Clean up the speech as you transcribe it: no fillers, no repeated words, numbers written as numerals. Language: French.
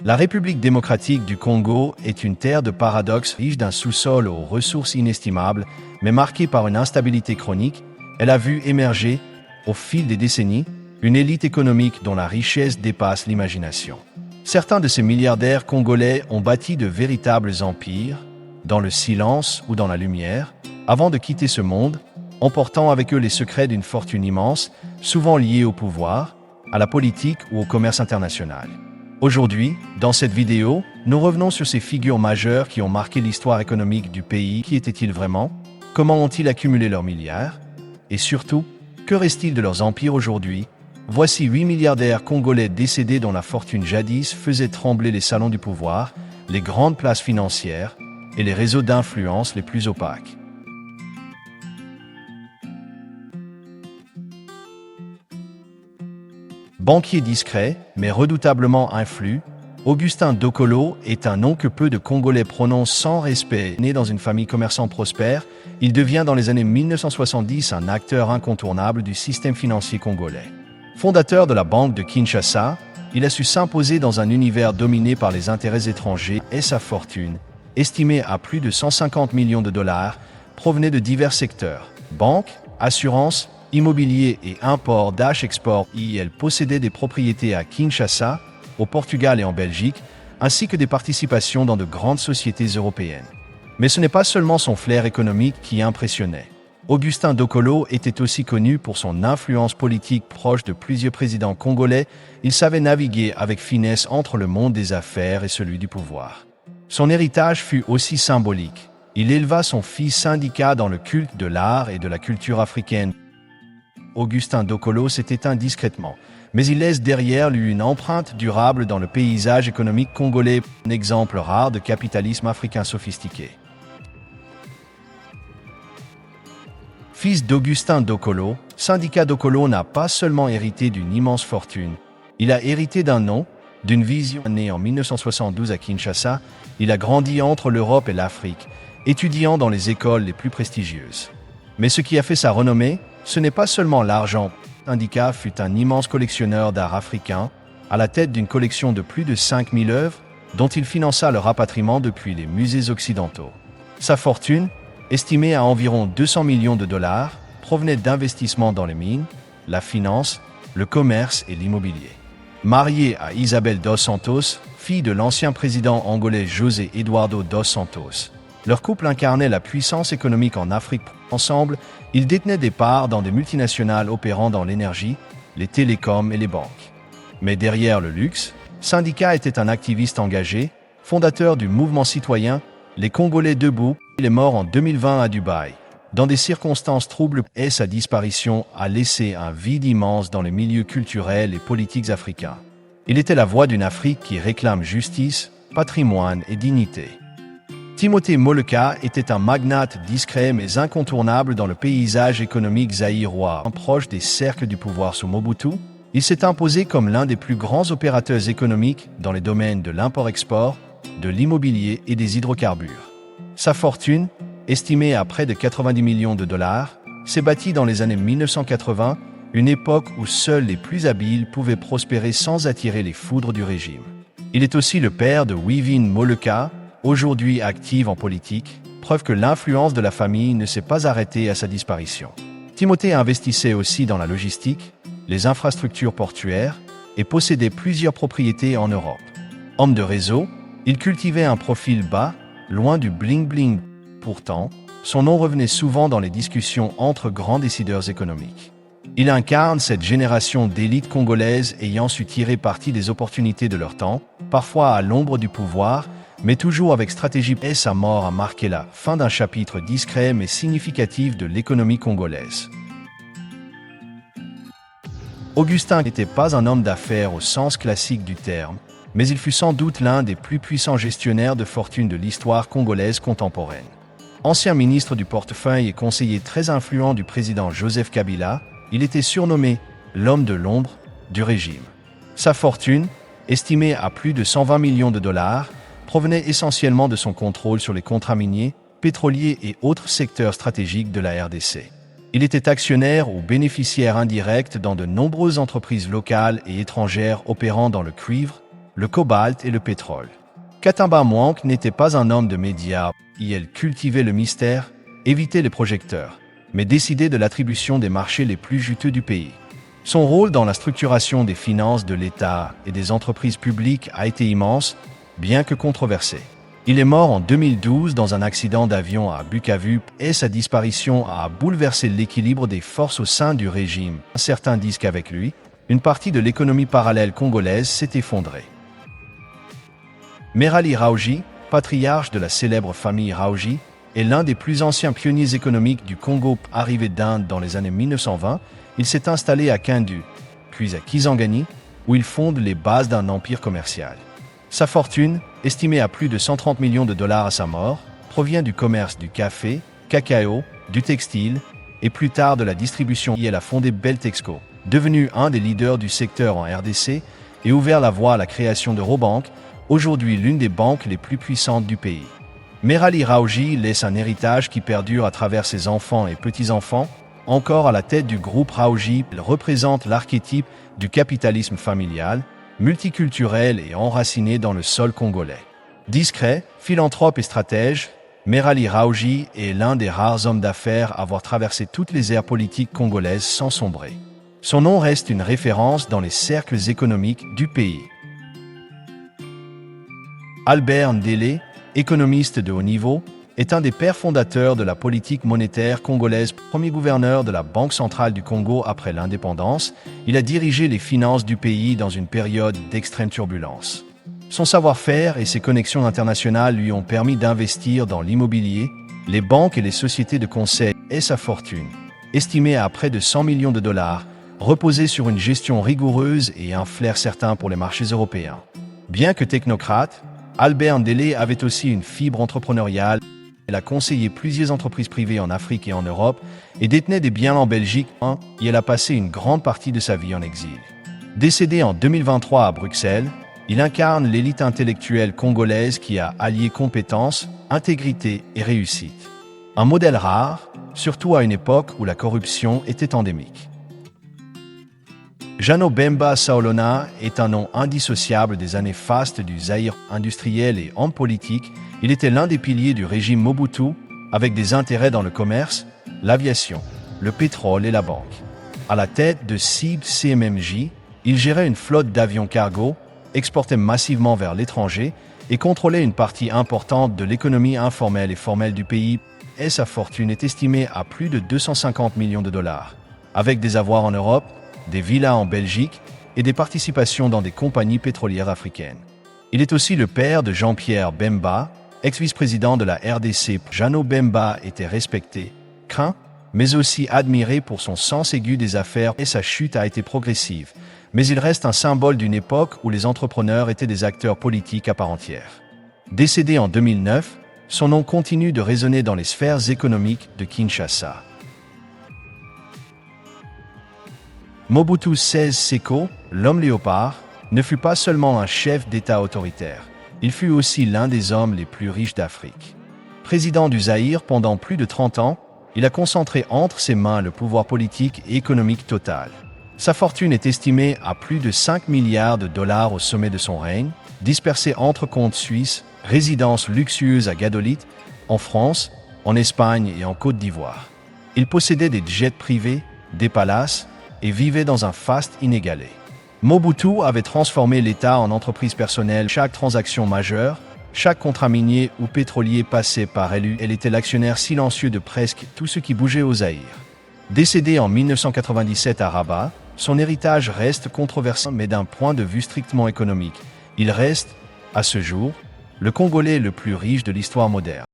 La République démocratique du Congo est une terre de paradoxes riche d'un sous-sol aux ressources inestimables, mais marquée par une instabilité chronique. Elle a vu émerger, au fil des décennies, une élite économique dont la richesse dépasse l'imagination. Certains de ces milliardaires congolais ont bâti de véritables empires, dans le silence ou dans la lumière, avant de quitter ce monde, emportant avec eux les secrets d'une fortune immense, souvent liée au pouvoir, à la politique ou au commerce international. Aujourd'hui, dans cette vidéo, nous revenons sur ces figures majeures qui ont marqué l'histoire économique du pays. Qui étaient-ils vraiment? Comment ont-ils accumulé leurs milliards? Et surtout, que reste-t-il de leurs empires aujourd'hui? Voici 8 milliardaires congolais décédés dont la fortune jadis faisait trembler les salons du pouvoir, les grandes places financières et les réseaux d'influence les plus opaques. Banquier discret, mais redoutablement influent, Augustin Dokolo est un nom que peu de Congolais prononcent sans respect. Né dans une famille commerçante prospère, il devient dans les années 1970 un acteur incontournable du système financier congolais. Fondateur de la Banque de Kinshasa, il a su s'imposer dans un univers dominé par les intérêts étrangers et sa fortune, estimée à plus de 150 millions de dollars, provenait de divers secteurs, banques, assurances, immobilier et import d'H-export. Il possédait des propriétés à Kinshasa, au Portugal et en Belgique, ainsi que des participations dans de grandes sociétés européennes. Mais ce n'est pas seulement son flair économique qui impressionnait. Augustin Dokolo était aussi connu pour son influence politique proche de plusieurs présidents congolais. Il savait naviguer avec finesse entre le monde des affaires et celui du pouvoir. Son héritage fut aussi symbolique. Il éleva son fils Sindika dans le culte de l'art et de la culture africaine. Augustin Dokolo s'est éteint discrètement, mais il laisse derrière lui une empreinte durable dans le paysage économique congolais, un exemple rare de capitalisme africain sophistiqué. Fils d'Augustin Dokolo, Sindika Dokolo n'a pas seulement hérité d'une immense fortune, il a hérité d'un nom, d'une vision. Né en 1972 à Kinshasa, il a grandi entre l'Europe et l'Afrique, étudiant dans les écoles les plus prestigieuses. Mais ce qui a fait sa renommée, ce n'est pas seulement l'argent. Sindika fut un immense collectionneur d'art africain, à la tête d'une collection de plus de 5000 œuvres, dont il finança le rapatriement depuis les musées occidentaux. Sa fortune, estimée à environ 200 millions de dollars, provenait d'investissements dans les mines, la finance, le commerce et l'immobilier. Marié à Isabel dos Santos, fille de l'ancien président angolais José Eduardo dos Santos, leur couple incarnait la puissance économique en Afrique. Ensemble, ils détenaient des parts dans des multinationales opérant dans l'énergie, les télécoms et les banques. Mais derrière le luxe, Sindika était un activiste engagé, fondateur du mouvement citoyen Les Congolais debout. Il est mort en 2020 à Dubaï, dans des circonstances troubles, et sa disparition a laissé un vide immense dans les milieux culturels et politiques africains. Il était la voix d'une Afrique qui réclame justice, patrimoine et dignité. Timothée Moleka était un magnate discret mais incontournable dans le paysage économique zaïrois. Proche des cercles du pouvoir sous Mobutu, il s'est imposé comme l'un des plus grands opérateurs économiques dans les domaines de l'import-export, de l'immobilier et des hydrocarbures. Sa fortune, estimée à près de 90 millions de dollars, s'est bâtie dans les années 1980, une époque où seuls les plus habiles pouvaient prospérer sans attirer les foudres du régime. Il est aussi le père de Wivin Moleka, aujourd'hui active en politique, preuve que l'influence de la famille ne s'est pas arrêtée à sa disparition. Timothée investissait aussi dans la logistique, les infrastructures portuaires et possédait plusieurs propriétés en Europe. Homme de réseau, il cultivait un profil bas, loin du bling-bling. Pourtant, son nom revenait souvent dans les discussions entre grands décideurs économiques. Il incarne cette génération d'élites congolaises ayant su tirer parti des opportunités de leur temps, parfois à l'ombre du pouvoir, mais toujours avec stratégie. Et sa mort a marqué la fin d'un chapitre discret mais significatif de l'économie congolaise. Augustin n'était pas un homme d'affaires au sens classique du terme, mais il fut sans doute l'un des plus puissants gestionnaires de fortune de l'histoire congolaise contemporaine. Ancien ministre du portefeuille et conseiller très influent du président Joseph Kabila, il était surnommé « l'homme de l'ombre » du régime. Sa fortune, estimée à plus de 120 millions de dollars, provenait essentiellement de son contrôle sur les contrats miniers, pétroliers et autres secteurs stratégiques de la RDC. Il était actionnaire ou bénéficiaire indirect dans de nombreuses entreprises locales et étrangères opérant dans le cuivre, le cobalt et le pétrole. Katamba Mwank n'était pas un homme de médias, il cultivait le mystère, évitait les projecteurs, mais décidait de l'attribution des marchés les plus juteux du pays. Son rôle dans la structuration des finances de l'État et des entreprises publiques a été immense, bien que controversé. Il est mort en 2012 dans un accident d'avion à Bukavu et sa disparition a bouleversé l'équilibre des forces au sein du régime. Certains disent qu'avec lui, une partie de l'économie parallèle congolaise s'est effondrée. Merali Raoji, patriarche de la célèbre famille Raoji, est l'un des plus anciens pionniers économiques du Congo. Arrivé d'Inde dans les années 1920, il s'est installé à Kindu, puis à Kisangani, où il fonde les bases d'un empire commercial. Sa fortune, estimée à plus de 130 millions de dollars à sa mort, provient du commerce du café, cacao, du textile et plus tard de la distribution. Il a fondé Beltexco, devenu un des leaders du secteur en RDC et ouvert la voie à la création d'Eurobank, aujourd'hui l'une des banques les plus puissantes du pays. Merali Raoji laisse un héritage qui perdure à travers ses enfants et petits-enfants. Encore à la tête du groupe Raoji, il représente l'archétype du capitalisme familial, multiculturel et enraciné dans le sol congolais. Discret, philanthrope et stratège, Merali Raoji est l'un des rares hommes d'affaires à avoir traversé toutes les aires politiques congolaises sans sombrer. Son nom reste une référence dans les cercles économiques du pays. Albert Ndélé, économiste de haut niveau, est un des pères fondateurs de la politique monétaire congolaise, premier gouverneur de la Banque centrale du Congo après l'indépendance. Il a dirigé les finances du pays dans une période d'extrême turbulence. Son savoir-faire et ses connexions internationales lui ont permis d'investir dans l'immobilier, les banques et les sociétés de conseil, et sa fortune, estimée à près de 100 millions de dollars, reposait sur une gestion rigoureuse et un flair certain pour les marchés européens. Bien que technocrate, Albert Ndélé avait aussi une fibre entrepreneuriale. Elle a conseillé plusieurs entreprises privées en Afrique et en Europe et détenait des biens en Belgique et elle a passé une grande partie de sa vie en exil. Décédé en 2023 à Bruxelles, il incarne l'élite intellectuelle congolaise qui a allié compétences, intégrité et réussite. Un modèle rare, surtout à une époque où la corruption était endémique. Jeannot Bemba Saolona est un nom indissociable des années fastes du Zaïre industriel et homme politique. Il était l'un des piliers du régime Mobutu, avec des intérêts dans le commerce, l'aviation, le pétrole et la banque. À la tête de CIB CMMJ, il gérait une flotte d'avions cargo, exportait massivement vers l'étranger et contrôlait une partie importante de l'économie informelle et formelle du pays. Et sa fortune est estimée à plus de 250 millions de dollars, avec des avoirs en Europe, des villas en Belgique et des participations dans des compagnies pétrolières africaines. Il est aussi le père de Jean-Pierre Bemba, ex-vice-président de la RDC. Jeannot Bemba était respecté, craint, mais aussi admiré pour son sens aigu des affaires et sa chute a été progressive. Mais il reste un symbole d'une époque où les entrepreneurs étaient des acteurs politiques à part entière. Décédé en 2009, son nom continue de résonner dans les sphères économiques de Kinshasa. Mobutu Sese Seko, l'homme léopard, ne fut pas seulement un chef d'État autoritaire, il fut aussi l'un des hommes les plus riches d'Afrique. Président du Zaïre pendant plus de 30 ans, il a concentré entre ses mains le pouvoir politique et économique total. Sa fortune est estimée à plus de 5 milliards de dollars au sommet de son règne, dispersée entre comptes suisses, résidences luxueuses à Gadolit, en France, en Espagne et en Côte d'Ivoire. Il possédait des jets privés, des palaces, et vivait dans un faste inégalé. Mobutu avait transformé l'État en entreprise personnelle. Chaque transaction majeure, chaque contrat minier ou pétrolier passé par lui, elle était l'actionnaire silencieux de presque tout ce qui bougeait au Zaïre. Décédé en 1997 à Rabat, son héritage reste controversé, mais d'un point de vue strictement économique, il reste, à ce jour, le Congolais le plus riche de l'histoire moderne.